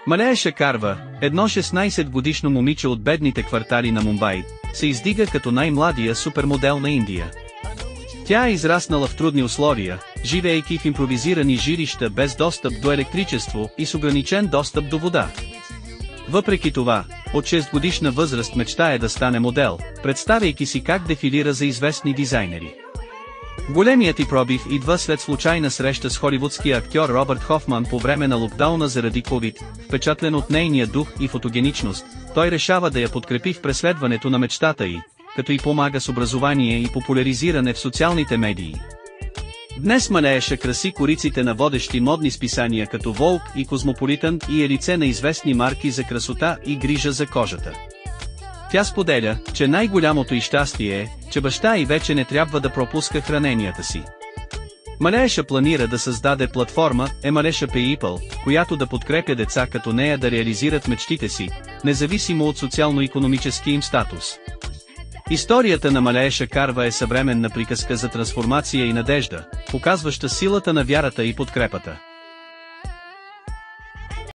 Малеша Карва, едно 16-годишно момиче от бедните квартали на Мумбай, се издига като най-младия супермодел на Индия. Тя е израснала в трудни условия, живеейки в импровизирани жилища без достъп до електричество и с ограничен достъп до вода. Въпреки това, от 6-годишна възраст мечтае да стане модел, представяйки си как дефилира за известни дизайнери. Големият й пробив идва след случайна среща с холивудския актьор Робърт Хофман по време на локдауна заради COVID. Впечатлен от нейния дух и фотогеничност, той решава да я подкрепи в преследването на мечтата й, като й помага с образование и популяризиране в социалните медии. Днес Малеша краси кориците на водещи модни списания като Vogue и Cosmopolitan и е лице на известни марки за красота и грижа за кожата. Тя споделя, че най-голямото й щастие е, че баща й вече не трябва да пропуска храненията си. Малеша планира да създаде платформа Малеша People, която да подкрепя деца като нея да реализират мечтите си, независимо от социално-икономически им статус. Историята на Малеша Карва е съвременна приказка за трансформация и надежда, показваща силата на вярата и подкрепата.